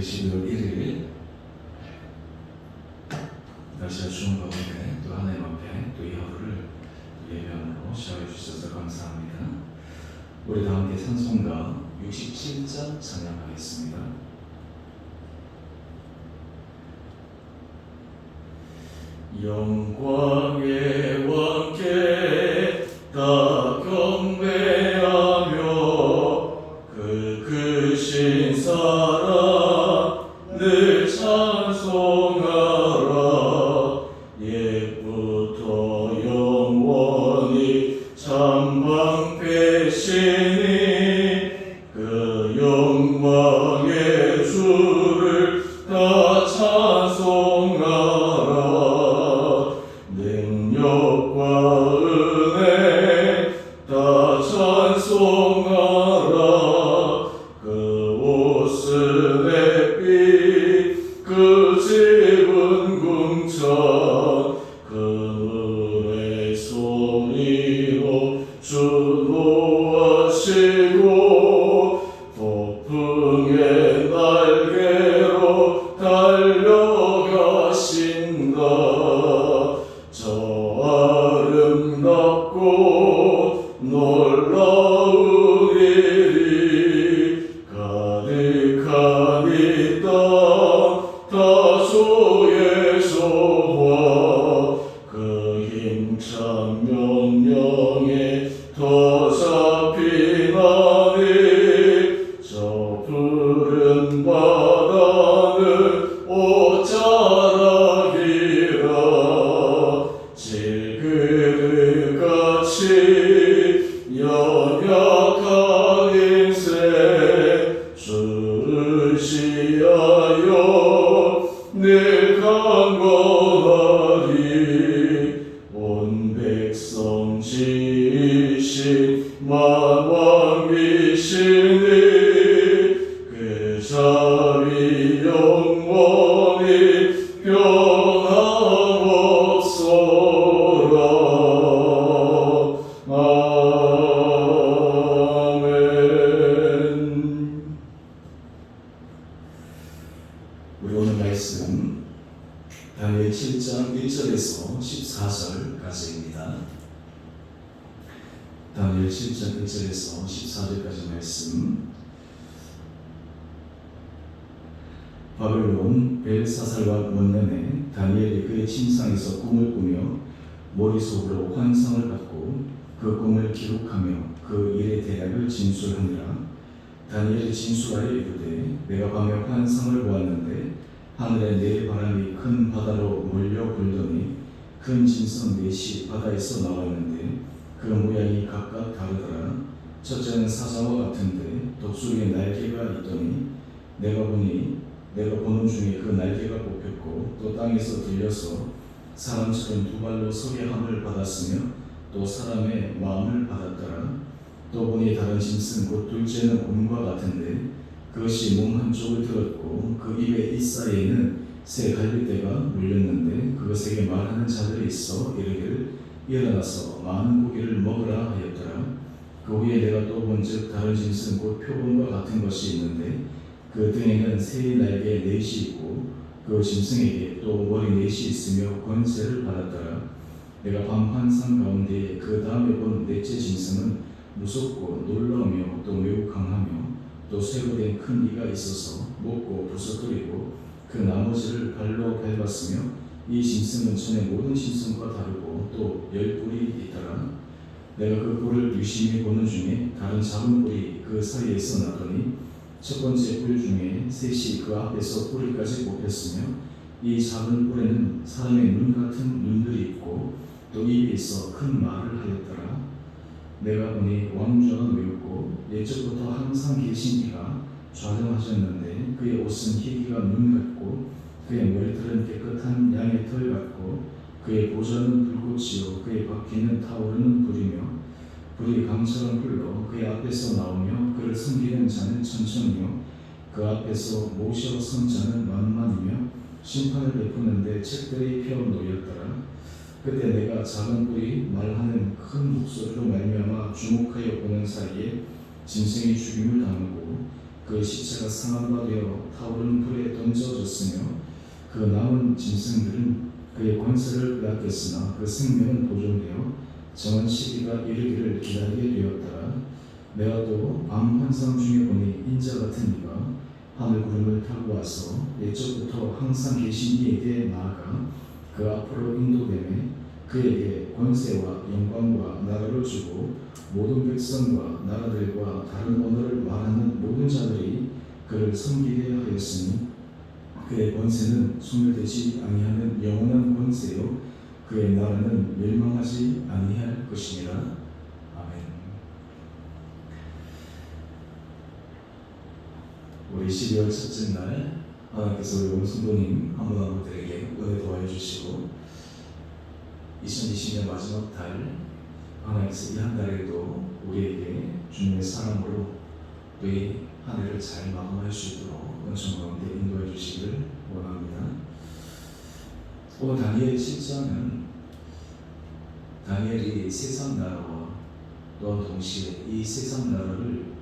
12월 1일 날씨가 추운 가운데 또 하나님 앞에 또 이 하루를 예배함으로 시작해 주셔서 감사합니다. 우리 다 함께 찬송가 67장 찬양하겠습니다. 영광의 왕께 다 경배하며 그 크신 사랑 늘 찬송하라. 옛부터 영원히 참방패시니 그 영광의 주를 다 찬송하라. 능력과 은혜 다 찬송하라. 그 옷은 햇빛 그 집은 궁창 그 노래 소리로 주노하시고 폭풍의 날개로 달려가신다. 저 아름답고 놀라운 일이 가득한 이 땅 다소의 소화 그 힘찬 명령에 더 잡히나니 저 푸른 바다는 옷자락이라. 질그릇같이 연약한 인생 주를 시하여 늘 강건하리. 온 백성 지으신 만왕이시니 그 자비 영원히 변함없소라. 아멘. 우리 오늘 말씀 다니엘 7장 1절에서 14절까지입니다. 다니엘 7장 1절에서 14절까지 말씀. 바벨론 벨사살과 원년에 다니엘이 그의 침상에서 꿈을 꾸며 머릿속으로 환상을 갖고 그 꿈을 기록하며 그 일의 대략을 진술하니라. 다니엘이 진술하여 이르되 내가 밤에 환상을 보았는데 하늘에 네 바람이 큰 바다로 몰려 불더니 큰 짐승 넷이 바다에서 나왔는데 그 모양이 각각 다르더라. 첫째는 사자와 같은데 독수리의 날개가 있더니 내가 보는 중에 그 날개가 뽑혔고 또 땅에서 들려서 사람처럼 두 발로 서게 함을 받았으며 또 사람의 마음을 받았더라. 또 보니 다른 짐승 곧 둘째는 곰과 같은데 그것이 몸 한쪽을 들었고 그 입의 이사이에는 새 갈빗대가 물렸는데 그것에게 말하는 자들이 있어 이르기를 일어나서 많은 고기를 먹으라 하였더라. 그 후에 내가 또 본즉 다른 짐승 곧 표범과 같은 것이 있는데 그 등에는 새의 날개 넷이 있고 그 짐승에게 또 머리 넷이 있으며 권세를 받았더라. 내가 밤 환상 가운데 그 다음에 본 넷째 짐승은 무섭고 놀라우며 또 매우 강하며 또 쇠로 된 큰 이가 있어서 먹고 부서뜨리고 그 나머지를 발로 밟았으며 이 짐승은 전에 모든 짐승과 다르고 또 10뿔이 있더라. 내가 그 뿔을 유심히 보는 중에 다른 작은 뿔이 그 사이에서 나더니 첫 번째 뿔 중에 셋이 그 앞에서 뿌리까지 뽑혔으며 이 작은 뿔에는 사람의 눈 같은 눈들이 있고 또 입에 있어 큰 말을 하였더라. 내가 보니 왕좌가 외웠고 예적부터 항상 계신 이가 좌정하셨는데 그의 옷은 희기가 눈 같고 그의 머리털은 깨끗한 양의 털 같고 그의 보좌는 불꽃이요 그의 바퀴는 타오르는 불이며 불이 강처럼 흘러 그의 앞에서 나오며 그를 섬기는 자는 천천히요 그 앞에서 모셔 선 자는 만만이며 심판을 베푸는데 책들이 펴 놓였더라. 그때 내가 작은 뿔이 말하는 큰 목소리로 말미암아 주목하여 보는 사이에 짐승이 죽임을 당하고 그 그의 시체가 상한 바 되어 타오르는 불에 던져졌으며 그 남은 짐승들은 그의 권세를 빼앗겼으나 그 생명은 보존되어 정한 시기가 이르기를 기다리게 되었더라. 내가 또 밤 환상 중에 보니 인자 같은 이가 하늘 구름을 타고 와서 옛적부터 항상 계신 이에게 나아가 그 앞으로 인도되매 그에게 권세와 영광과 나라를 주고 모든 백성과 나라들과 다른 언어를 말하는 모든 자들이 그를 섬기게 하였으니 그의 권세는 소멸되지 아니하는 영원한 권세요 그의 나라는 멸망하지 아니할 것이니라. 아멘. 우리 12월 첫째 날 하나님께서 우리 온 성도님 한 분 한 분들에게 은혜 도와해 주시고 2020년 마지막 달 하나님께서 이 한 달에도 우리에게 주님의 사랑으로 우리 한 해를 잘 마감할 수 있도록 은총 가운데 인도해 주시기를 원합니다. 오늘 다니엘 7장은 다니엘이 세상 나라와 또한 동시에 이 세상 나라를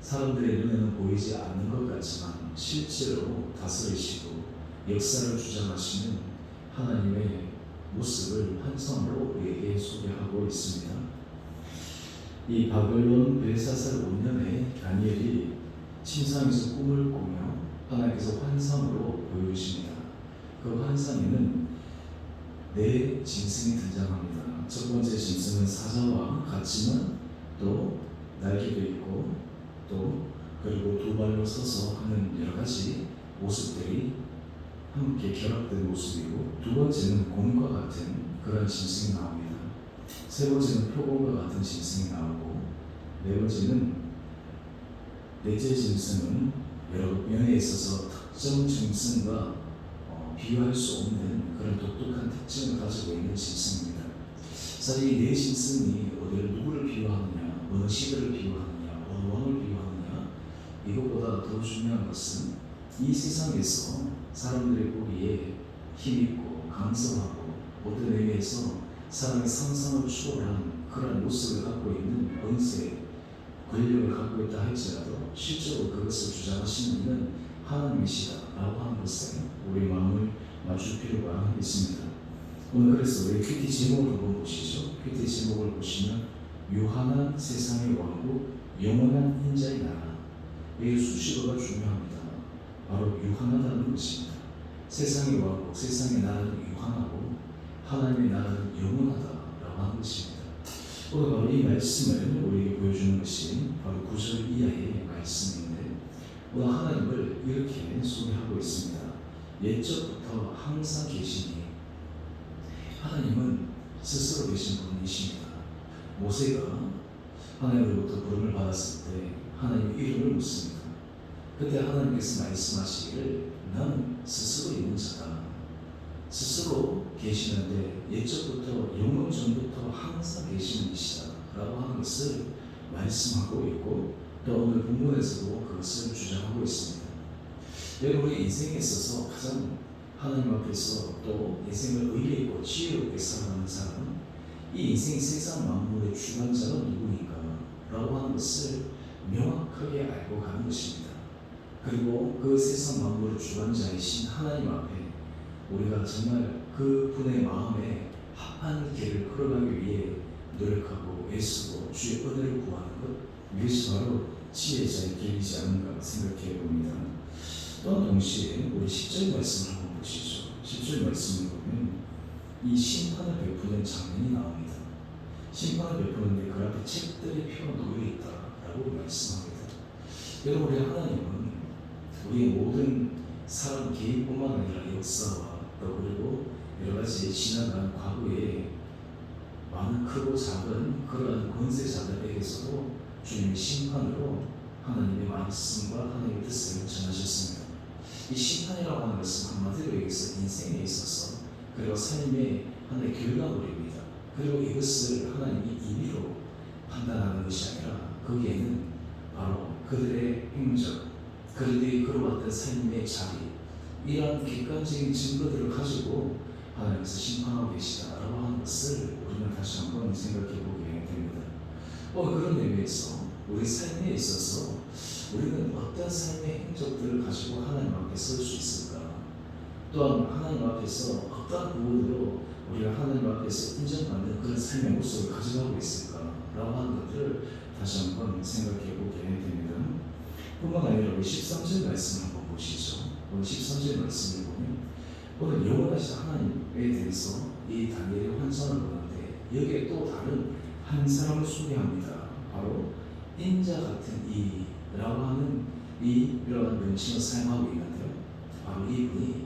사람들의 눈에는 보이지 않는 것 같지만 실제로 다스리시고 역사를 주장하시는 하나님의 모습을 환상으로 우리에게 소개하고 있습니다. 이 바벨론 벨사살 5년에 다니엘이 침상에서 꿈을 꾸며 하나님께서 환상으로 보여주십니다. 그 환상에는 네 짐승이 등장합니다. 첫 번째 짐승은 사자와 같지만 또 날개도 있고 또 그리고 두 발로 서서 하는 여러 가지 모습들이 함께 결합된 모습이고, 두 번째는 곰과 같은 그런 짐승이 나옵니다. 세 번째는 표범과 같은 짐승이 나오고, 네 번째는 넷째 짐승은 여러 면에 있어서 특정 짐승과 비교할 수 없는 그런 독특한 특징을 가지고 있는 짐승입니다. 사실 이 네 짐승이 어디를 누구를 비유하느냐, 어느 시대를 비유하느냐, 어느 왕을 비유하느냐, 이것보다 더 중요한 것은 이 세상에서 사람들의 보기에 힘있고 강성하고 어떤 의미에서 사람의 상상을 초월한 그런 모습을 갖고 있는 권세, 권력을 갖고 있다 할지라도 실제로 그것을 주장하시는 이는 하나님이시다라고 하는 것에 우리 마음을 맞출 필요가 있습니다. 오늘 그래서 우리 큐티 제목을 한번 보시죠. 큐티 제목을 보시면 유한한 세상의 왕국, 영원한 인자의 나라. 이 수식어가 중요합니다. 바로 유한하다는 것입니다. 세상의 왕국, 세상의 나라는 유한하고 하나님의 나라는 영원하다라고 하는 것입니다. 오늘 바로 이 말씀을 우리에게 보여주는 것이 바로 9절 이하의 말씀인데, 오늘 하나님을 이렇게 소개하고 있습니다. 옛적부터 항상 계시니, 하나님은 스스로 계신 분이십니다. 모세가 하나님으로부터 부름을 받았을 때 하나님의 이름을 묻습니다. 그때 하나님께서 말씀하시기를 나는 스스로 있는 자다. 스스로 계시는데 옛적부터 영원 전부터 항상 계시는 이시다 라고 하는 것을 말씀하고 있고, 또 오늘 본문에서도 그것을 주장하고 있습니다. 여러분, 우리 인생에 있어서 가장 하나님 앞에서 또 인생을 의리 있고 지혜롭게 살아가는 사람은 이 인생 세상 만물의 주관자가 누구인가 라고 하는 것을 명확하게 알고 가는 것입니다. 그리고 그 세상 만물의 주관자이신 하나님 앞에 우리가 정말 그 분의 마음에 합한 길을 걸어가기 위해 노력하고 애쓰고 주의 은혜를 구하는 것, 이것이 바로 지혜자의 길이지 않은가 생각해 봅니다. 또한 동시에 우리 10절 말씀을 한번 보시죠. 10절 말씀을 보면 이 심판을 베푸는 장면이 나옵니다. 심판을 베푸는데 그 앞에 책들의 표가 놓여 있다라고 말씀합니다. 여러분, 우리 하나님은 우리의 모든 사람 개인뿐만 아니라 역사와 또 그리고 여러 가지 지나간 과거에 많은 크고 작은 그러한 권세자들에게서도 주님의 심판으로 하나님의 말씀과 하나님의 뜻을 전하셨습니다. 이 심판이라고 하는 것은 한마디로 얘기해서 인생에 있어서 그리고 삶의 하나의 결과물입니다. 그리고 이것을 하나님이 임의로 판단하는 것이 아니라 거기에는 바로 그들의 행적, 그들이 걸어왔던 삶의 자리, 이러한 객관적인 증거들을 가지고 하나님께서 심판하고 계시다라고 하는 것을 우리는 다시 한번 생각해 보게 됩니다. 그런 의미에서 우리 삶에 있어서 우리는 어떤 삶의 행적들을 가지고 하나님 앞에 설 수 있을까? 또한 하나님 앞에서 어떤 부분으로 우리가 하나님 앞에서 인정받는 그런 삶의 모습을 가져가고 있을까? 라고 하는 것들을 다시 한번 생각해 보게 됩니다. 뿐만 아니라 우리 13절 말씀을 한번 보시죠. 오늘 13절 말씀을 보면 오늘 영원하신 하나님에 대해서 이 다니엘의 환상을 보는데 여기에 또 다른 한 사람을 소개합니다. 바로 인자 같은 이라고 하는 이러한 명칭을 사용하고 있는데요. 바로 이분이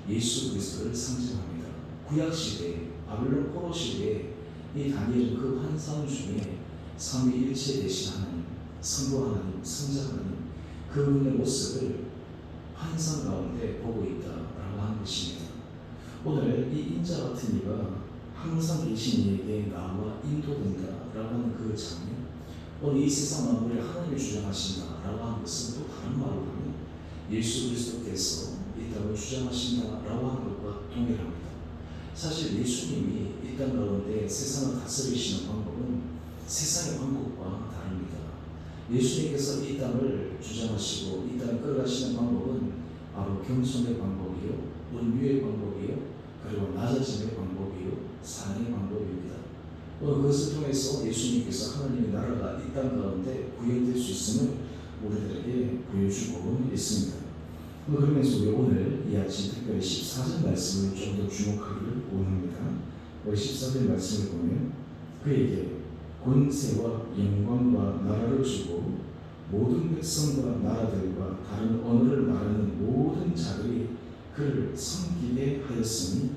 예수 그리스도를 상징합니다. 구약 시대 바벨론 포로 시대에 이 다니엘은 그 환상 중에 삼위일체 되신 하나님, 성부 하나님, 성자 하나님 그분의 모습을 환상 가운데 보고 있다라고 하는 것입니다. 오늘 이 인자 같은 이가 항상 계신 이에게 나와 인도된다라고 하는 그 장면, 오늘 이 세상 만물을 하나님이 주장하신다라고 하는 것은 또 다른 말로 하면 예수 그리스도께서 이 땅을 주장하신다라고 하는 것과 동일합니다. 사실 예수님이 이 땅 가운데 세상을 다스리시는 방법은 세상의 방법과 다릅니다. 예수님께서 이 땅을 주장하시고 이 땅을 끌어가시는 방법은 바로 겸손의 방법이요, 온유의 방법이요, 그리고 낮아짐의 방법이요, 사랑의 방법입니다. 그것을 통해서 예수님께서 하나님의 나라가 이 땅 가운데 구현될 수 있음을 우리들에게 보여주고 있습니다. 그러면서 우리 오늘 이 아침 특별히 14절 말씀을 좀 더 주목하기를 원합니다. 우리 14절 말씀을 보면 그에게 권세와 영광과 나라를 주고 모든 백성과 나라들과 다른 언어를 말하는 모든 자들이 그를 섬기게 하였으니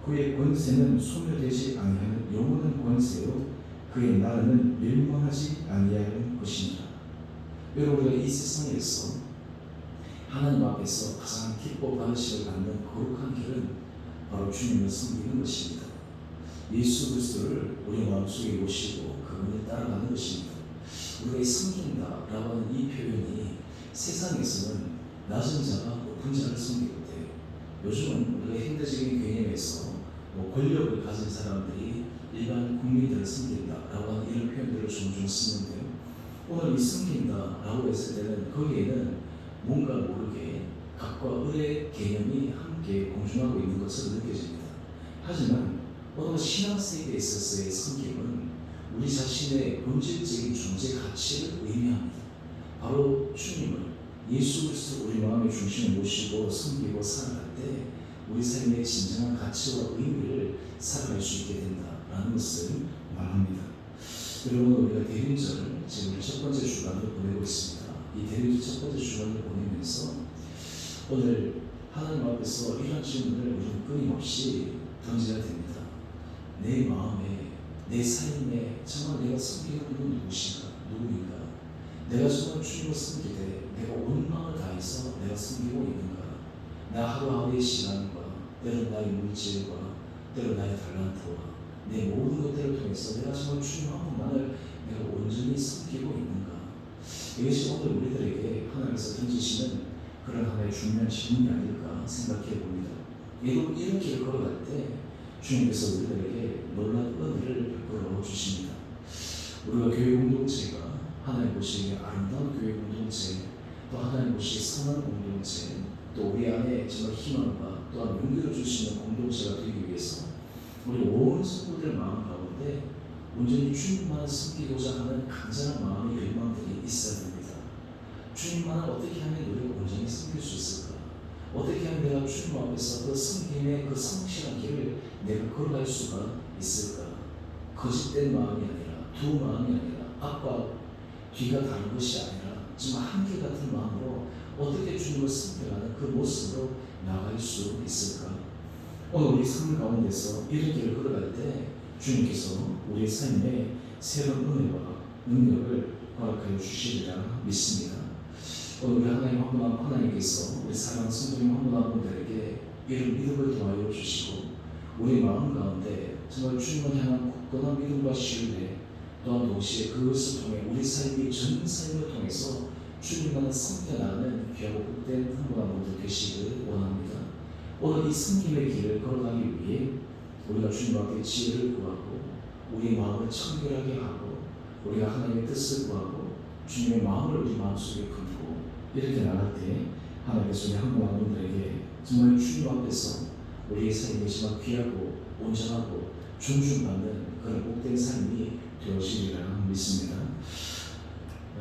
그의 권세는 소멸되지 아니하는 영원한 권세요 그의 나라는 멸망하지 아니하는 것이니라. 여러분, 우리가 이 세상에서 하나님 앞에서 가장 기뻐 받으심을 받는 거룩한 길은 바로 주님을 섬기는 것입니다. 예수 그리스도를 우리 마음속에 모시고 그분을 따라가는 것입니다. 우리가 이 섬긴다라고 하는 이 표현이 세상에서는 낮은 자가 높은 자를 섬기고 때 요즘은 우리가 현대적인 개념에서 권력을 가진 사람들이 일반 국민들을 섬긴다라고 하는 이런 표현들을 종종 쓰는데요. 오늘 이 섬긴다라고 했을 때는 거기에는 뭔가 모르게 각과 을의 개념이 함께 공존하고 있는 것으로 느껴집니다. 하지만 오늘 신앙세계에 있어서의 섬김은 우리 자신의 본질적인 존재 가치를 의미합니다. 바로 주님을, 예수 그리스도 우리 마음의 중심을 모시고 섬기고 살아갈 때 우리 삶의 진정한 가치와 의미를 살아갈 수 있게 된다라는 것을 말합니다. 여러분, 우리가 대림절을 지금 우리 첫 번째 주간을 보내고 있습니다. 이 대림절 첫 번째 주간을 보내면서 오늘 하나님 앞에서 이런 질문을 우리는 끊임없이 던져야 됩니다. 내 마음에, 내 삶에 정말 내가 섬기는 분은 누구인가? 내가 정말 주님을 섬기되 내가 온 마음을 다해서 내가 섬기고 있는가? 나 하루하루의 시간과 때로 나의 물질과 때로 나의 달란트와 내 모든 것들을 통해서 내가 정말 주님 한 분만을 내가 온전히 섬기고 있는가? 이것이 오늘 우리들에게 하나님께서 던지시는 그런 하나의 중요한 질문이 아닐까 생각해 봅니다. 이런 길을 걸어갈 때 주님께서 우리들에게 놀라운 은혜를 베풀어 주십니다. 우리가 교회 공동체가 하나님 보시기에 아름다운 교회 공동체, 또 하나님 보시기에 선한 공동체, 또 우리 안에 정말 희망과 또한 용기를 주시는 공동체가 되기 위해서 우리 온 성도들 마음 가운데 온전히 주님만 섬기고자 하는 간절한 마음의 열망들이 있어야 됩니다. 주님만 어떻게 하면 우리가 온전히 섬길 수 있을까? 어떻게 하면 내가 주님 앞에서 그 섬김의 그 성실한 길을 내가 걸어갈 수가 있을까? 거짓된 마음이 아니라, 두 마음이 아니라, 앞과 뒤가 다른 것이 아니라 정말 한결 같은 마음으로 어떻게 주님을 섬겨가는 그 모습으로 나아갈 수 있을까? 오늘 우리 삶 가운데서 이런 길을 걸어갈 때 주님께서 우리 삶에 새로운 은혜와 능력을 허락하여 주시리라 믿습니다. 오늘 우리 하나님 한 분 한 분 하나님께서 우리 사랑하는 성도님 한 분 한 분들에게 이런 믿음을 더하여 주시고 우리 마음 가운데 정말 주님을 향한 굳건한 믿음과 신뢰 또한 동시에 그것을 통해 우리 삶이 전 삶을 통해서 주님만을 섬겨나가는 귀하고 복된 한 분 한 분들 계시기를 원합니다. 오늘 이 섬김의 길을 걸어가기 위해 우리가 주님 앞에 지혜를 구하고 우리 마음을 청결하게 하고 우리가 하나님의 뜻을 구하고 주님의 마음을 우리 마음속에 품고 이렇게 나갈 때 하나님께서 우리 한국 만민들에게 정말 주님 앞에서 우리의 삶이 정말 귀하고 온전하고 존중받는 그런 복된 삶이 되어지리라 믿습니다.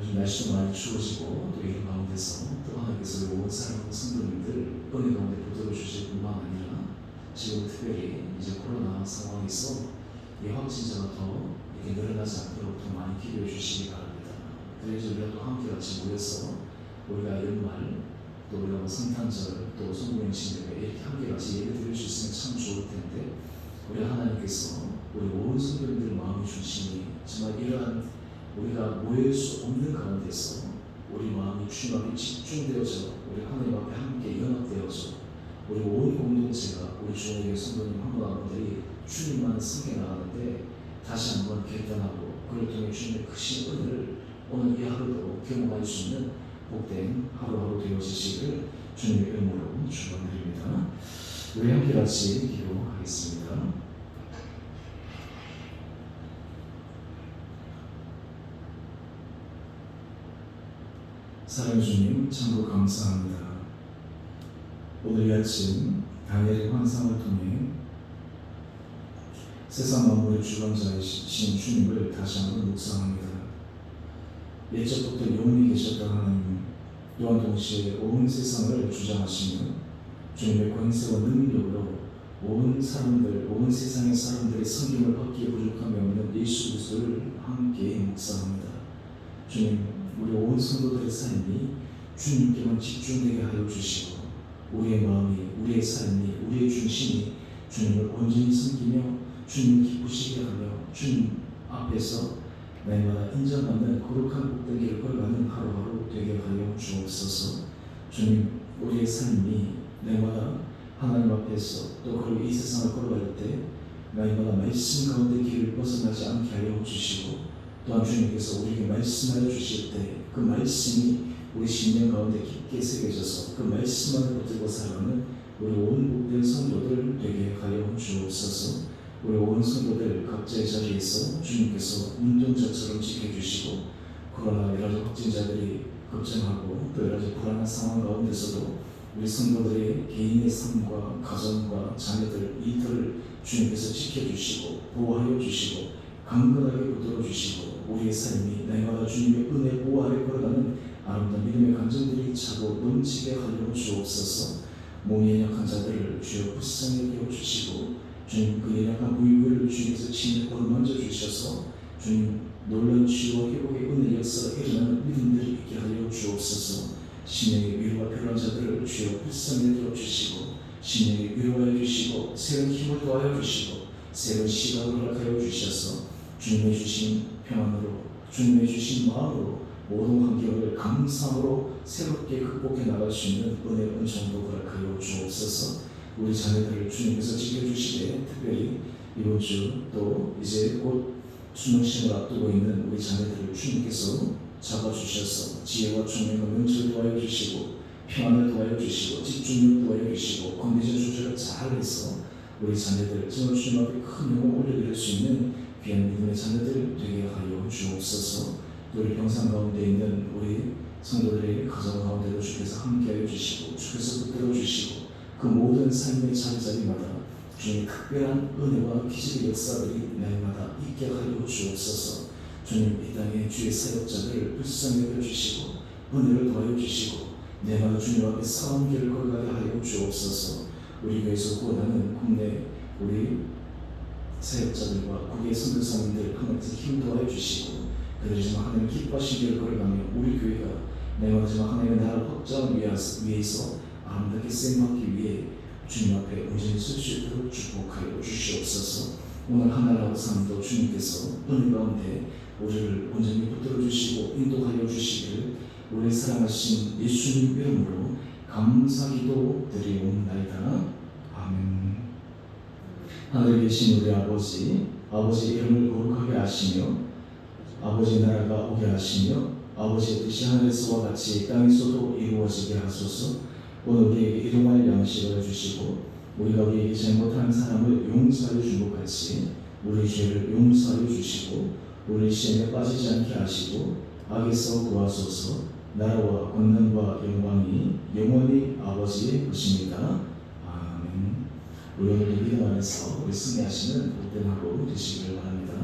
요즘 날씨도 많이 추워지고 또 이런 가운데서 또 하나님께서 온 사랑하는 성도님들 은혜 가운데 붙들어 주실 뿐만 아니라 지금 특별히 이제 코로나 상황에서 이 확진자가 더 이렇게 늘어나지 않도록 더 많이 기도해 주시기 바랍니다. 그래서 우리가 또 함께 같이 모여서 우리가 연말 또 우리가 성탄절 또 성부행신대회 이렇게 함께 같이 예배 드릴 수 있으면 참 좋을 텐데 우리 하나님께서 우리 온 성도님들 마음의 중심이 정말 이러한 우리가 모일 수 없는 가운데서 우리 마음이 주님 앞에 집중되어져 우리 하나님 앞에 함께 연합되어져 우리 온 공동체가 우리 주님의 성도님 한 분 한 분들이 주님만 섬겨 나가는데 다시 한번 결단하고 그를 통해 주님의 크신 은혜를 오늘 이 하루도 경험할 수 있는 복된 하루하루 되어지시기를 주님의 이름으로 축원드립니다. 우리 함께 같이 기도하겠습니다. 사랑의 주님 참으로 감사합니다. 오늘 이 아침 다니엘의 환상을 통해 세상 만물의 주관자이신 주님을 다시 한번 묵상합니다. 옛적부터 영원히 계셨던 하나님 또한 동시에 온 세상을 주장하시며 주님의 권세와 능력으로 온 사람들, 온 세상의 사람들의 성경을 받기에 부족함이 없는 예수 그리스도를 함께 묵상합니다. 주님, 우리 온 성도들의 삶이 주님께만 집중되게 하여 주시고 우리의 마음이, 우리의 삶이, 우리의 중심이 주님을 온전히 섬기며 주님 기쁘시게 하며 주님 앞에서 날마다 인정받는 거룩한 복된 길을 걸어가는 하루하루 되게 하여 주옵소서. 주님, 우리의 삶이 날마다 하나님 앞에서 또 그리고 이 세상을 걸어갈 때 날마다 말씀 가운데 길을 벗어나지 않게 하여 주시고 또한 주님께서 우리에게 말씀하여 주실 때 그 말씀이 우리 심령 가운데 깊게 새겨져서 그 말씀만을 붙들고 살아가는 우리 온 복된 성도들 되게 하여 주옵소서. 우리 온 성도들 각자의 자리에서 주님께서 운전자처럼 지켜주시고 코로나 여러 가지 확진자들이 걱정하고 또 여러 가지 불안한 상황 가운데서도 우리 성도들의 개인의 삶과 가정과 자녀들 이들을 주님께서 지켜주시고 보호하여 주시고 강건하게 붙들어 주시고 우리의 삶이 날마다 주님의 은혜 보호 아래 걸어가는 아름다운 믿음의 감정들이 차고 넘치게 하여 주옵소서. 몸이 연약한 자들을 주여 불쌍히 여겨 주시고 주님 그 연약한 부위를 주님께서 친히 어루만져 주셔서 주님 놀라운 치유와 회복의 은혜 역사가 일어나는 믿음들이 있게 하여 주옵소서. 심령의 위로가 필요한 자들을 주여 불쌍히 여겨 주시고 심령의 위로하여 주시고 새로운 힘을 더하여 주시고 새로운 시각을 허락하여 주셔서 주님의 주신 평안으로 주님의 주신 마음으로 모든 환경을 감사함으로 새롭게 극복해 나갈 수 있는 은혜 은총도 허락하여 주옵소서. 우리 자녀들을 주님께서 지켜주시되 특별히 이번 주 또 이제 곧 수능시험을 앞두고 있는 우리 자녀들을 주님께서 잡아주셔서 지혜와 총명과 명철을 도와여 주시고 평안을 도와여 주시고 집중력 도와여 주시고 컨디션 조절을 잘해서 우리 자녀들 정말 주님 앞에 큰 영광 올려드릴 수 있는 귀한 믿음의 자녀들 되게 하여 주옵소서. 우리 병상 가운데 있는 우리 성도들의 가정 가운데도 주께서 함께하여 주시고 주께서 붙들어 주시고 그 모든 삶의 자리자리마다 주님의 특별한 은혜와 기적의 역사들이 날마다 있게 하여 주옵소서. 주님 이 땅에 주의 사역자들을 불쌍히 여겨주시고 은혜를 더하여 주시고 내마다 주님 앞에 싸운 길을 걸어가게 하여 주옵소서. 우리 교회에서 구원하는 국내 우리 사역자들과 국외 선교사님들 하나님께서 힘 더하여 주시고 그들이 정말 하나님 기뻐하신 길을 걸어가며 우리 교회가 내마다 정말 하나님의 나라를 확장을 위해서 아름답게 쓰임받기 위해 주님 앞에 온전히 설 수 있도록 축복하여 주시옵소서. 오늘 하나라고 삶도 주님께서 은혜 가운데 우리를 온전히 붙들어 주시고 인도하여 주시기를 우리 사랑하신 예수님 이름으로 감사기도 드리옵나이다. 아멘. 하늘에 계신 우리 아버지 이름을 거룩하게 하시며 아버지 나라가 오게 하시며 아버지의 뜻이 하늘에서와 같이 땅에서도 이루어지게 하소서. 오늘 우리에게 일용할 양식을 주시고 우리가 우리에게 잘못한 사람을 용서하여 준 것 같이 우리 죄를 용서하여 주시고 우리 시험에 빠지지 않게 하시고 악에서 구하소서. 나라와 권능과 영광이 영원히 아버지의 것입니다. 아멘. 우리 오늘도 믿음 안에서 우리 승리하시는 복된 하루 되시길 바랍니다.